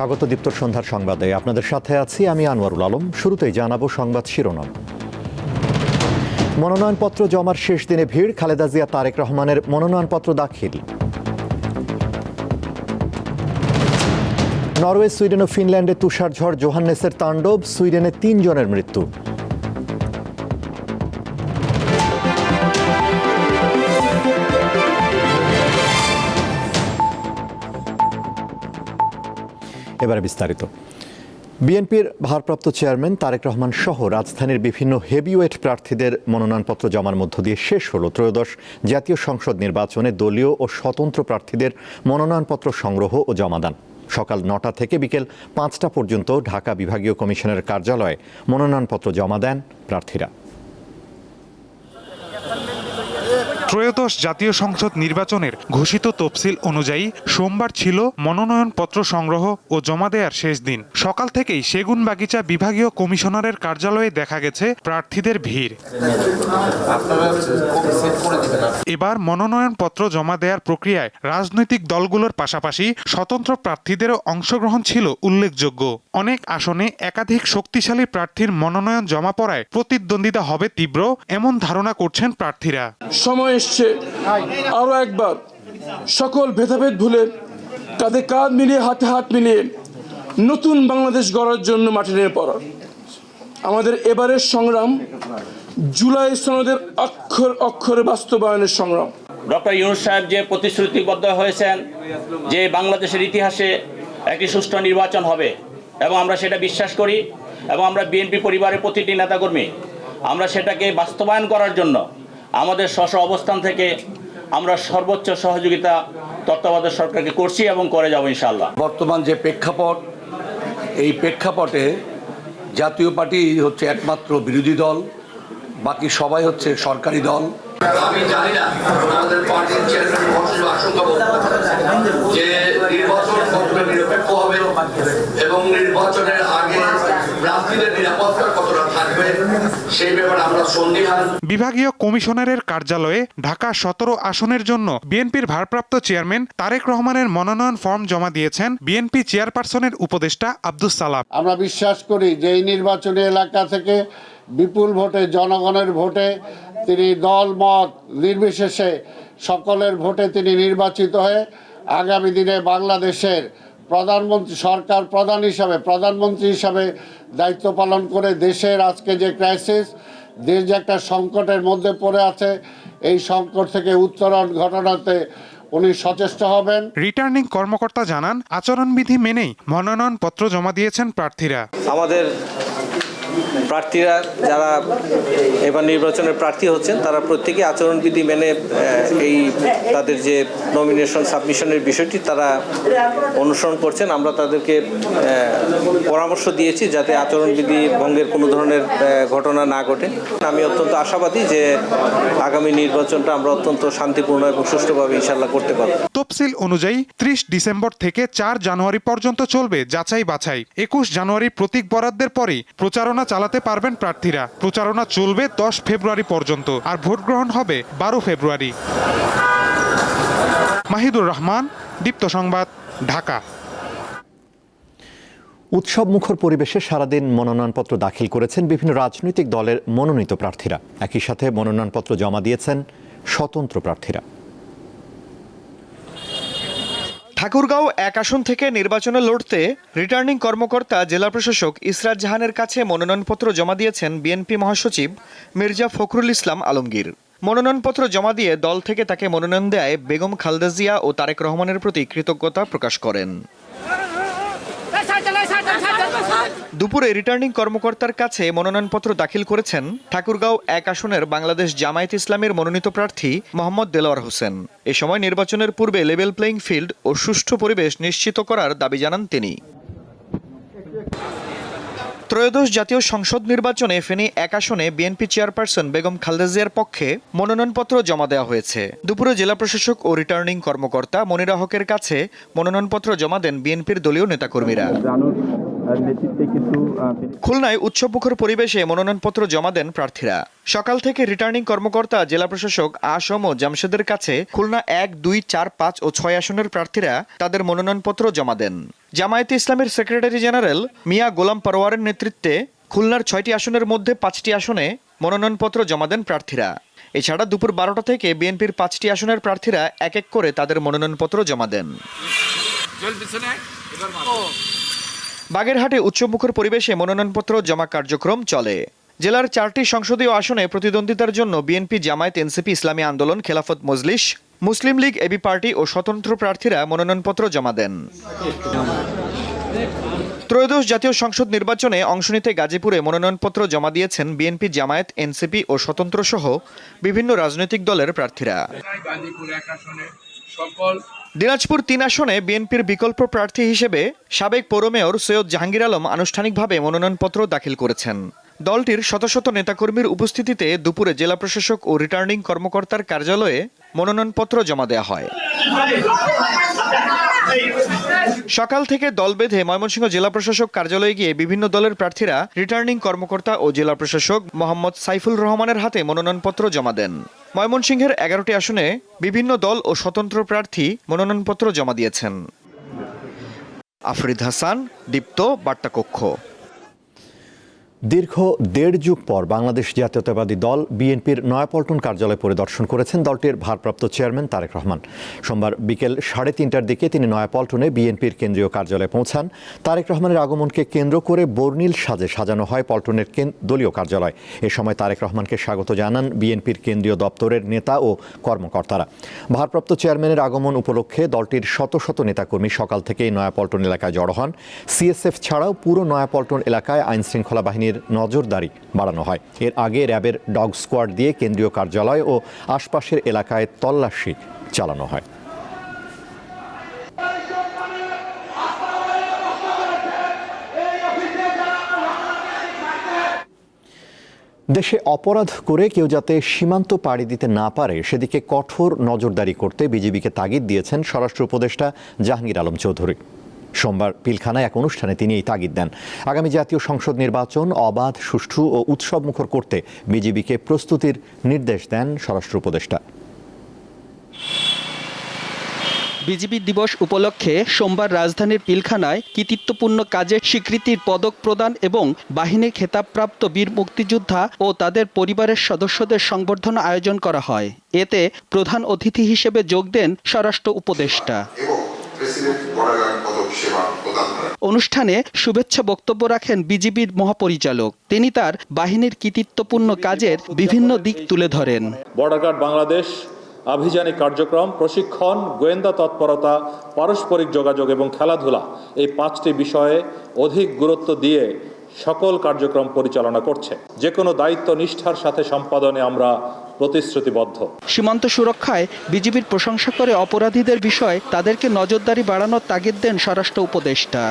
স্বাগত দীপ্তর সন্ধ্যার সংবাদে। আপনাদের সাথে আছি আমি আনোয়ারুল আলম। শুরুতেই জানাবো সংবাদ শিরোনাম। মনোনয়নপত্র জমার শেষ দিনে ভিড়, খালেদা জিয়া তারেক রহমানের মনোনয়নপত্র দাখিল। নরওয়ে, সুইডেন ও ফিনল্যান্ডে তুষারঝড় জোহান্নেসের তাণ্ডব, সুইডেনে ৩ জনের মৃত্যু। এবারে বিস্তারিত। বিএনপির ভারপ্রাপ্ত চেয়ারম্যান তারেক রহমান সহ রাজধানীর বিভিন্ন হেভিওয়েট প্রার্থীদের মনোনয়নপত্র জমার মধ্য দিয়ে শেষ হলো ত্রয়োদশ জাতীয় সংসদ নির্বাচনে দলীয় ও স্বতন্ত্র প্রার্থীদের মনোনয়নপত্র সংগ্রহ ও জমাদান। সকাল ৯টা থেকে বিকেল ৫টা পর্যন্ত ঢাকা বিভাগীয় কমিশনের কার্যালয়ে মনোনয়নপত্র জমা দেন প্রার্থীরা। ত্রয়োদশ জাতীয় সংসদ নির্বাচনের ঘোষিত তফসিল অনুযায়ী সোমবার ছিল মনোনয়নপত্র সংগ্রহ ও জমা দেওয়ার শেষ দিন। সকাল থেকেই সেগুনবাগিচা বিভাগীয় কমিশনারের কার্যালয়ে দেখা গেছে প্রার্থীদের ভিড়। এবার মনোনয়নপত্র জমা দেওয়ার প্রক্রিয়ায় রাজনৈতিক দলগুলোর পাশাপাশি স্বতন্ত্র প্রার্থীদেরও অংশগ্রহণ ছিল উল্লেখযোগ্য। অনেক আসনে একাধিক শক্তিশালী প্রার্থীর মনোনয়ন জমা পড়ায় প্রতিদ্বন্দ্বিতা হবে তীব্র, এমন ধারণা করছেন প্রার্থীরা। সময় এসছে আরো একবার সকল ভেদাভেদ ভুলে কাঁধে কাঁধ মিলিয়ে হাতে হাত মিলিয়ে নতুন বাংলাদেশ গড়ার জন্য মাঠে নেমে পড়ার। আমাদের এবারের সংগ্রাম জুলাই সনদের অক্ষর অক্ষরে বাস্তবায়নের সংগ্রাম। ডক্টর ইউনূস সাহেব যে প্রতিশ্রুতিবদ্ধ হয়েছেন যে বাংলাদেশের ইতিহাসে একটি সুষ্ঠু নির্বাচন হবে, এবং আমরা সেটা বিশ্বাস করি, এবং আমরা বিএনপি পরিবারের প্রতিটি নেতাকর্মী আমরা সেটাকে বাস্তবায়ন করার জন্য আমাদের স্ব অবস্থান থেকে আমরা সর্বোচ্চ সহযোগিতা তত্ত্বাবধায়ক সরকারকে করছি এবং করে যাব ইনশাআল্লাহ। বর্তমান যে প্রেক্ষাপট, এই প্রেক্ষাপটে জাতীয় পার্টি হচ্ছে একমাত্র বিরোধী দল, বাকি সবাই হচ্ছে সরকারি দল। আমি জানি না আমাদের পার্টির চেয়ারম্যান আশঙ্কা যে নির্বাচন কতটা নিরপেক্ষ হবে এবং নির্বাচনের আগে প্রার্থীদের নিরাপত্তা কতটা থাকবে সেই ব্যাপারে আমরা সন্দিহান। বিভাগীয় কমিশনারের কার্যালয়ে ঢাকা ১৭ আসনের জন্য বিএনপির ভারপ্রাপ্ত চেয়ারম্যান তারেক রহমানের মনোনয়ন ফর্ম জমা দিয়েছেন বিএনপি চেয়ারপারসনের উপদেষ্টা আব্দুস সালাম। আমরা বিশ্বাস করি যে এই নির্বাচনী এলাকা থেকে বিপুল ভোটে, জনগণের ভোটে তিনি দল মত নির্বিশেষে সকলের ভোটে তিনি নির্বাচিত হয়ে আগামী দিনে বাংলাদেশের প্রধানমন্ত্রী, সরকার প্রধান হিসাবে, প্রধানমন্ত্রী হিসাবে দায়িত্ব পালন করে দেশের আজকে যে ক্রাইসিস, দেশ যে একটা সংকটের মধ্যে পড়ে আছে, এই সংকট থেকে উত্তরণ ঘটানোতে উনি সচেষ্ট হবেন। রিটার্নিং কর্মকর্তা জানান, আচরণবিধি মেনেই মনোনয়নপত্র জমা দিয়েছেন প্রার্থীরা। আমাদের প্রার্থীরা যারা এবার নির্বাচনের প্রার্থী হচ্ছেন তারা প্রত্যেকেই আচরণবিধি মেনে এই তাদের যে নমিনেশন সাবমিশনের বিষয়টি তারা অনুসরণ করছেন। আমরা তাদেরকে পরামর্শ দিয়েছি যাতে আচরণবিধি ভঙ্গের কোনো ধরনের ঘটনা না ঘটে। আমি অত্যন্ত আশাবাদী যে আগামী নির্বাচনটা আমরা অত্যন্ত শান্তিপূর্ণ এবং সুষ্ঠুভাবে ইনশাআল্লাহ করতে পারব। তফসিল অনুযায়ী ৩০ ডিসেম্বর থেকে ৪ জানুয়ারি পর্যন্ত চলবে যাচাই বাছাই। ২১ জানুয়ারি প্রতীক বরাদ্দের পরেই প্রচারণা চালাতে পারবেন প্রার্থীরা। প্রচারণা চলবে ১০ ফেব্রুয়ারি পর্যন্ত, আর ভোট গ্রহণ হবে ১২ ফেব্রুয়ারি। মাহিদুর রহমান, দীপ্ত সংবাদ, ঢাকা। উৎসব মুখর পরিবেশে সারাদিন মনোনয়নপত্র দাখিল করেছেন বিভিন্ন রাজনৈতিক দলের মনোনীত প্রার্থীরা। একই সাথে মনোনয়নপত্র জমা দিয়েছেন স্বতন্ত্র প্রার্থীরা। ঠাকুরগাঁও ১ আসন থেকে নির্বাচনে লড়তে রিটার্নিং কর্মকর্তা জেলা প্রশাসক ইসরাত জাহানের কাছে মনোনয়নপত্র জমা দিয়েছেন বিএনপি মহাসচিব মির্জা ফখরুল ইসলাম আলমগীর। মনোনয়নপত্র জমা দিয়ে দল থেকে তাকে মনোনয়ন দেয় বেগম খালেদা জিয়া ও তারেক রহমানের প্রতি কৃতজ্ঞতা প্রকাশ করেন। দুপুরে রিটার্নিং কর্মকর্তার কাছে মনোনয়নপত্র দাখিল করেছেন ঠাকুরগাঁও ১ আসনের বাংলাদেশ জামায়াত ইসলামের মনোনীত প্রার্থী মোহাম্মদ দেলোয়ার হোসেন। এ সময় নির্বাচনের পূর্বে লেভেল প্লেইং ফিল্ড ও সুষ্ঠু পরিবেশ নিশ্চিত করার দাবি জানান তিনি। ত্রয়োদশ জাতীয় সংসদ নির্বাচনে ফেনী ১ আসনে বিএনপি চেয়ারপারসন বেগম খালেদা জিয়ার পক্ষে মনোনয়নপত্র জমা দেওয়া হয়েছে। দুপুরে জেলা প্রশাসক ও রিটার্নিং কর্মকর্তা মনিরা হকের কাছে মনোনয়নপত্র জমা দেন বিএনপির দলীয় নেতাকর্মীরা। নেতৃত্বে কিন্তু খুলনায় উৎসবমুখর পরিবেশে মনোনয়নপত্র জমা দেন প্রার্থীরা। সকাল থেকে রিটার্নিং কর্মকর্তা জেলা প্রশাসক আসম ও জামশেদের কাছে খুলনা 1, 2, 4, 5 ও 6 আসনের প্রার্থীরা তাদের মনোনয়নপত্র জমা দেন। জামায়াতে ইসলামের সেক্রেটারি জেনারেল মিয়া গোলাম পারওয়ারের নেতৃত্বে খুলনার 6টি আসনের মধ্যে 5টি আসনে মনোনয়নপত্র জমা দেন প্রার্থীরা। এছাড়া দুপুর 12টা থেকে বিএনপির 5টি আসনের প্রার্থীরা এক এক করে তাদের মনোনয়নপত্র জমা দেন। বাগেরহাটে উৎসবমুখর পরিবেশে মনোনয়নপত্র জমা কার্যক্রম চলে। জেলার 4টি সংসদীয় আসনে প্রতিদ্বন্দ্বিতার জন্য বিএনপি, জামায়াত, এনসিপি, ইসলামী আন্দোলন, খেলাফত মজলিস, মুসলিম লীগ, এবি পার্টি ও স্বতন্ত্র প্রার্থীরা মনোনয়নপত্র জমা দেন। ত্রয়োদশ জাতীয় সংসদ নির্বাচনে অংশ নিতে গাজীপুরে মনোনয়নপত্র জমা দিয়েছেন বিএনপি, জামায়াত, এনসিপি ও স্বতন্ত্র সহ বিভিন্ন রাজনৈতিক দলের প্রার্থীরা। দিনাজপুর 3 আসনে বিএনপির বিকল্প প্রার্থী হিসেবে সাবেক পৌর মেয়র সৈয়দ জাহাঙ্গীর আলম আনুষ্ঠানিকভাবে মনোনয়নপত্র দাখিল করেছেন। দলটির শত শত নেতাকর্মীর উপস্থিতিতে দুপুরে জেলা প্রশাসক ও রিটার্নিং কর্মকর্তার কার্যালয়ে মনোনয়নপত্র জমা দেওয়া হয়। সকাল থেকে দল বেঁধে ময়মনসিংহ জেলা প্রশাসক কার্যালয়ে গিয়ে বিভিন্ন দলের প্রার্থীরা রিটার্নিং কর্মকর্তা ও জেলা প্রশাসক মোহাম্মদ সাইফুল রহমানের হাতে মনোনয়নপত্র জমা দেন। ময়মনসিংহের 11টি আসনে বিভিন্ন দল ও স্বতন্ত্র প্রার্থী মনোনয়নপত্র জমা দিয়েছেন। আফরিদ হাসান, দীপ্ত, বার্তা কক্ষ। দীর্ঘ 1.5 যুগ পর বাংলাদেশ জাতীয়তাবাদী দল বিএনপির নয়াপল্টন কার্যালয় পরিদর্শন করেছেন দলটির ভারপ্রাপ্ত চেয়ারম্যান তারেক রহমান। সোমবার বিকেল 3:30টার দিকে তিনি নয়াপল্টনে বিএনপির কেন্দ্রীয় কার্যালয়ে পৌঁছান। তারেক রহমানের আগমনকে কেন্দ্র করে বর্ণিল সাজে সাজানো হয় পল্টনের দলীয় কার্যালয়। এ সময় তারেক রহমানকে স্বাগত জানান বিএনপির কেন্দ্রীয় দপ্তরের নেতা ও কর্মকর্তারা। ভারপ্রাপ্ত চেয়ারম্যানের আগমন উপলক্ষে দলটির শত শত নেতাকর্মী সকাল থেকেই নয়াপল্টন এলাকায় জড়ো হন। সিএসএফ ছাড়াও পুরো নয়াপল্টন এলাকায় আইনশৃঙ্খলা বাহিনীর নজরদারি বাড়ানো হয়। এর আগে র্যাবের ডগ স্কোয়াড দিয়ে কেন্দ্রীয় কার্যালয় ও আশপাশের এলাকায় তল্লাশি চালানো হয়। দেশে অপরাধ করে কেউ যাতে সীমান্ত পাড়ি দিতে না পারে সেদিকে কঠোর নজরদারি করতে বিজিবিকে তাগিদ দিয়েছেন স্বরাষ্ট্র উপদেষ্টা জাহাঙ্গীর আলম চৌধুরী। সোমবার পিলখানায় এক অনুষ্ঠানে তিনি এই তাগিদ দেন। আগামী জাতীয় সংসদ নির্বাচন অবাধ, সুষ্ঠু ও উৎসবমুখর করতে বিজিবিকে প্রস্তুতির নির্দেশ দেন স্বরাষ্ট্র উপদেষ্টা। বিজিবি দিবস উপলক্ষে সোমবার রাজধানীর পিলখানায় কৃতিত্বপূর্ণ কাজের স্বীকৃতির পদক প্রদান এবং বাহিনীর খেতাবপ্রাপ্ত বীর মুক্তিযোদ্ধা ও তাদের পরিবারের সদস্যদের সংবর্ধনা আয়োজন করা হয়। এতে প্রধান অতিথি হিসেবে যোগ দেন স্বরাষ্ট্র উপদেষ্টা। অনুষ্ঠানে শুভেচ্ছা বক্তব্য রাখেন বিজিবির মহাপরিচালক। তিনি তার বাহিনীর কৃতিত্বপূর্ণ কাজের বিভিন্ন দিক তুলে ধরেন। বর্ডার গার্ড বাংলাদেশ আভিযানিক কার্যক্রম, প্রশিক্ষণ, গোয়েন্দা তৎপরতা, পারস্পরিক যোগাযোগ এবং খেলাধুলা, এই 5টি বিষয়ে অধিক গুরুত্ব দিয়ে সকল কার্যক্রম পরিচালনা করছে। যে কোনো দায়িত্ব নিষ্ঠার সাথে সম্পাদনে আমরা প্রতিশ্রুতিবদ্ধ। সীমান্ত সুরক্ষায় বিজিবির প্রশংসা করে অপরাধীদের বিষয়ে তাদেরকে নজরদারি বাড়ানোর তাগিদ দেন স্বরাষ্ট্র উপদেষ্টা।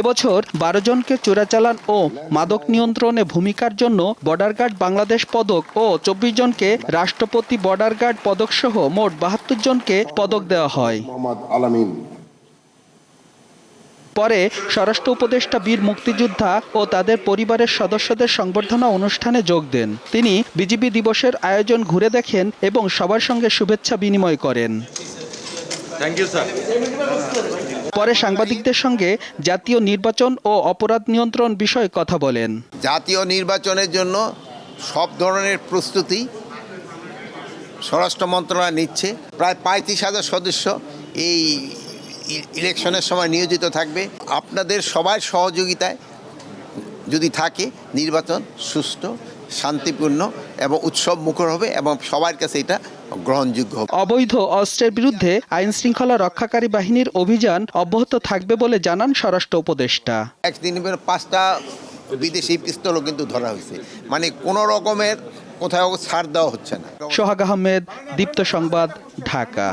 এবছর 12 জনকে চোরাচালান ও মাদক নিয়ন্ত্রণে ভূমিকার জন্য বর্ডার গার্ড বাংলাদেশ পদক ও 24 জনকে রাষ্ট্রপতি বর্ডার গার্ড পদক সহ মোট 72 জনকে পদক দেওয়া হয়। পরে স্বরাষ্ট্র উপদেষ্টা বীর মুক্তিযোদ্ধা ও তাদের পরিবারের সদস্যদের সংবর্ধনা অনুষ্ঠানে যোগ দেন। তিনি বিজিবি দিবসের আয়োজন ঘুরে দেখেন এবং সবার সঙ্গে শুভেচ্ছা বিনিময় করেন। পরে সাংবাদিকদের সঙ্গে জাতীয় নির্বাচন ও অপরাধ নিয়ন্ত্রণ বিষয়ে কথা বলেন। জাতীয় নির্বাচনের জন্য সব ধরনের প্রস্তুতি স্বরাষ্ট্র মন্ত্রণালয় নিচ্ছে। প্রায় 35,000 সদস্য এই ইলেকশনের সময় নিয়োজিত থাকবে। আপনাদের সবার সহযোগিতায় যদি থাকে নির্বাচন সুষ্ঠু, শান্তিপূর্ণ এবং উৎসব মুখর হবে এবং সবার কাছে এটা গ্রহণযোগ্য হবে। অবৈধ অস্ত্রের বিরুদ্ধে আইন শৃঙ্খলা রক্ষাকারী বাহিনীর অভিযান অব্যাহত থাকবে বলে জানান স্বরাষ্ট্র উপদেষ্টা। একদিন 5টা বিদেশি পিস্তলও কিন্তু ধরা হয়েছে। মানে কোনো রকমের কোথাও ছাড় দেওয়া হচ্ছে না। সোহাগ আহমেদ, দীপ্ত সংবাদ, ঢাকা।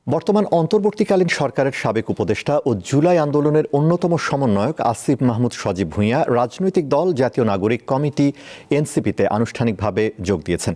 বর্তমান অন্তর্বর্তীকালীন সরকারের সাবেক উপদেষ্টা ও জুলাই আন্দোলনের অন্যতম সমন্বয়ক আসিফ মাহমুদ সজীব ভূঁইয়া রাজনৈতিক দল জাতীয় নাগরিক কমিটি এনসিপিতে আনুষ্ঠানিকভাবে যোগ দিয়েছেন।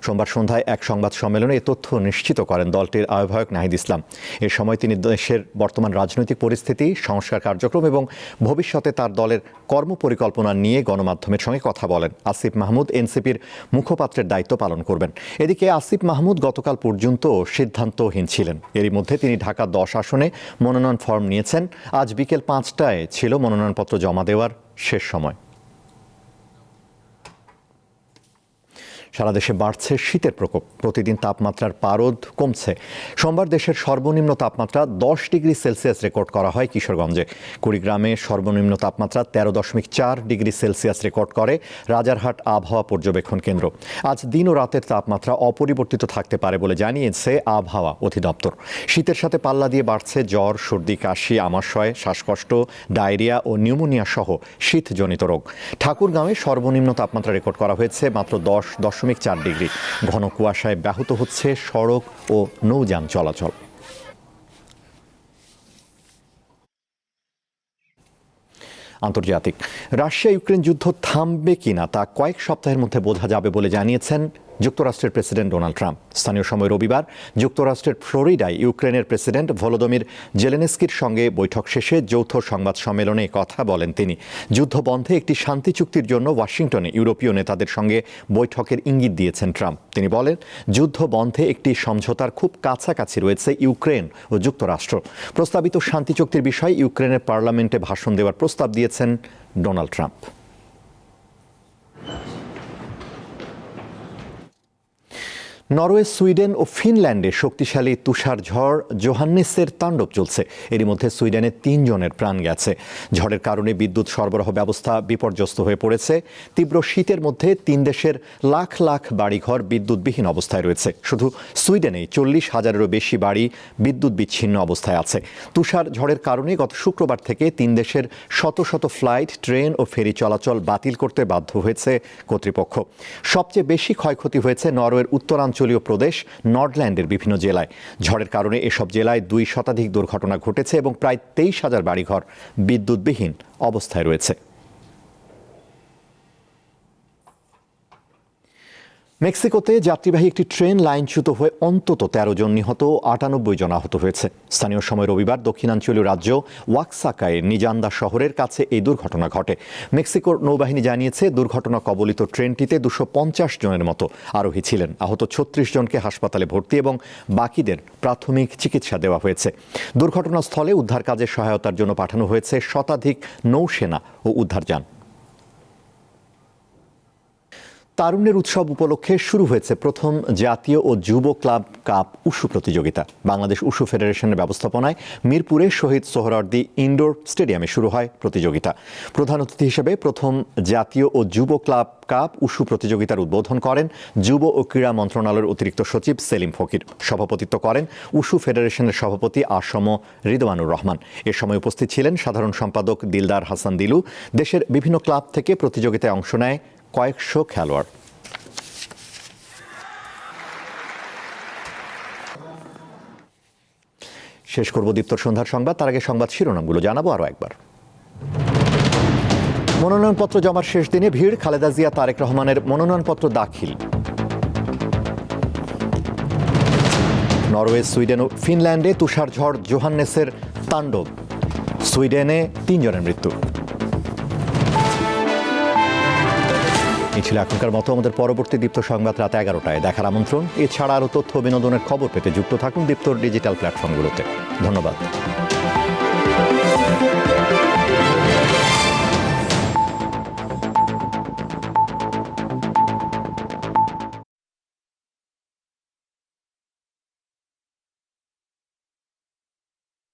সোমবার সন্ধ্যায় এক সংবাদ সম্মেলনে এ তথ্য নিশ্চিত করেন দলটির আহ্বায়ক নাহিদ ইসলাম। এ সময় তিনি দেশের বর্তমান রাজনৈতিক পরিস্থিতি, সংস্কার কার্যক্রম এবং ভবিষ্যতে তার দলের কর্মপরিকল্পনা নিয়ে গণমাধ্যমের সঙ্গে কথা বলেন। আসিফ মাহমুদ এনসিপির মুখপাত্রের দায়িত্ব পালন করবেন। এদিকে আসিফ মাহমুদ গতকাল পর্যন্ত সিদ্ধান্তহীন ছিলেন। এরই মধ্যে তিনি ঢাকা 10 আসনে মনোনয়ন ফর্ম নিয়েছেন। আজ বিকেল 5টায় ছিল মনোনয়নপত্র জমা দেওয়ার শেষ সময়। সারা দেশে বাড়ছে শীতের প্রকোপ, প্রতিদিন তাপমাত্রার পারদ কমছে। সোমবার দেশের সর্বনিম্ন তাপমাত্রা 10 ডিগ্রি সেলসিয়াস রেকর্ড করা হয় কিশোরগঞ্জে। কুড়িগ্রামে সর্বনিম্ন তাপমাত্রা 13.4 ডিগ্রি সেলসিয়াস রেকর্ড করে রাজারহাট আবহাওয়া পর্যবেক্ষণ কেন্দ্র। আজ দিন ও রাতের তাপমাত্রা অপরিবর্তিত থাকতে পারে বলে জানিয়েছে আবহাওয়া অধিদপ্তর। শীতের সাথে পাল্লা দিয়ে বাড়ছে জ্বর, সর্দি, কাশি, আমাশয়, শ্বাসকষ্ট, ডায়রিয়া ও নিউমোনিয়া সহ শীতজনিত রোগ। ঠাকুরগাঁওয়ে সর্বনিম্ন তাপমাত্রা রেকর্ড করা হয়েছে মাত্র 10.4 ডিগ্রি। ঘন কুয়াশায় ব্যাহত হচ্ছে সড়ক ও নৌযান চলাচল। আন্তর্জাতিক, রাশিয়া ইউক্রেন যুদ্ধ থামবে কিনা তা কয়েক সপ্তাহের মধ্যে বোঝা যাবে বলে জানিয়েছেন যুক্তরাষ্ট্রের প্রেসিডেন্ট ডোনাল্ড ট্রাম্প। স্থানীয় সময় রবিবার যুক্তরাষ্ট্রের ফ্লোরিডায় ইউক্রেনের প্রেসিডেন্ট ভলোদিমির জেলেনস্কির সঙ্গে বৈঠক শেষে যৌথ সংবাদ সম্মেলনে কথা বলেন তিনি। যুদ্ধ বন্ধে একটি শান্তি চুক্তির জন্য ওয়াশিংটনে ইউরোপীয় নেতাদের সঙ্গে বৈঠকের ইঙ্গিত দিয়েছেন ট্রাম্প। তিনি বলেন, যুদ্ধ বন্ধে একটি সমঝোতার খুব কাছাকাছি রয়েছে ইউক্রেন ও যুক্তরাষ্ট্র। প্রস্তাবিত শান্তি চুক্তির বিষয়ে ইউক্রেনের পার্লামেন্টে ভাষণ দেওয়ার প্রস্তাব দিয়েছেন ডোনাল্ড ট্রাম্প। নরওয়ে, সুইডেন ও ফিনল্যান্ডে শক্তিশালী তুষার ঝড় জোহান্নেসের তাণ্ডব চলছে। এরই মধ্যে সুইডেনে 3 জনের প্রাণ গেছে। ঝড়ের কারণে বিদ্যুৎ সরবরাহ ব্যবস্থা বিপর্যস্ত হয়ে পড়েছে। তীব্র শীতের মধ্যে 3 দেশের লাখ লাখ বাড়িঘর বিদ্যুৎবিহীন অবস্থায় রয়েছে। শুধু সুইডেনেই 40,000-এরও বেশি বাড়ি বিদ্যুৎ বিচ্ছিন্ন অবস্থায় আছে। তুষার ঝড়ের কারণে গত শুক্রবার থেকে 3 দেশের শত শত ফ্লাইট, ট্রেন ও ফেরি চলাচল বাতিল করতে বাধ্য হয়েছে কর্তৃপক্ষ। সবচেয়ে বেশি ক্ষয়ক্ষতি হয়েছে নরওয়ের উত্তরাঞ্চলীয় প্রদেশ নর্ডল্যান্ডের বিভিন্ন জেলায়। ঝড়ের কারণে এসব জেলায় 2 শতাধিক দুর্ঘটনা ঘটেছে এবং প্রায় 23,000 বাড়িঘর বিদ্যুৎবিহীন অবস্থায় রয়েছে। মেক্সিকোতে যাত্রীবাহী একটি ট্রেন লাইনচ্যুত হয়ে অন্তত 13 জন নিহত, 98 জন আহত হয়েছে। স্থানীয় সময় রবিবার দক্ষিণাঞ্চলীয় রাজ্য ওয়াক্সাকায়ের নিজান্দা শহরের কাছে এই দুর্ঘটনা ঘটে। মেক্সিকোর নৌবাহিনী জানিয়েছে, দুর্ঘটনা কবলিত ট্রেনটিতে 250 জনের মতো আরোহী ছিলেন। আহত 36 জনকে হাসপাতালে ভর্তি এবং বাকিদের প্রাথমিক চিকিৎসা দেওয়া হয়েছে। দুর্ঘটনাস্থলে উদ্ধার কাজের সহায়তার জন্য পাঠানো হয়েছে শতাধিক নৌসেনা ও উদ্ধারযান। তারুণ্যের উৎসব উপলক্ষে শুরু হয়েছে প্রথম জাতীয় ও যুব ক্লাব কাপ উশু প্রতিযোগিতা। বাংলাদেশ উশু ফেডারেশনের ব্যবস্থাপনায় মিরপুরে শহীদ সোহরাওয়ার্দী ইনডোর স্টেডিয়ামে শুরু হয় প্রতিযোগিতা। প্রধান অতিথি হিসেবে প্রথম জাতীয় ও যুব ক্লাব কাপ উশু প্রতিযোগিতার উদ্বোধন করেন যুব ও ক্রীড়া মন্ত্রণালয়ের অতিরিক্ত সচিব সেলিম ফকির। সভাপতিত্ব করেন উশু ফেডারেশনের সভাপতি আসম রিদওয়ানুর রহমান। এ সময় উপস্থিত ছিলেন সাধারণ সম্পাদক দিলদার হাসান দিলু। দেশের বিভিন্ন ক্লাব থেকে প্রতিযোগিতায় অংশ নেয় কয়েকশো খেলোয়াড়। শেষ করব দীপ্তর সন্ধ্যার সংবাদ, তার আগে সংবাদ শিরোনামগুলো জানাবো আরও একবার। মনোনয়নপত্র জমার শেষ দিনে ভিড়, খালেদা জিয়া, তারেক রহমানের মনোনয়নপত্র দাখিল। নরওয়ে, সুইডেন ও ফিনল্যান্ডে তুষার ঝড় জোহান্নেসের তাণ্ডব, সুইডেনে 3 জনের মৃত্যু। এই ছিল এখনকার মতো। আমাদের পরবর্তী দীপ্ত সংবাদ রাত 11টায় দেখার আমন্ত্রণ। এছাড়া আরও তথ্য বিনোদনের খবর পেতে যুক্ত থাকুন দীপ্তর ডিজিটাল প্ল্যাটফর্মগুলোতে। ধন্যবাদ।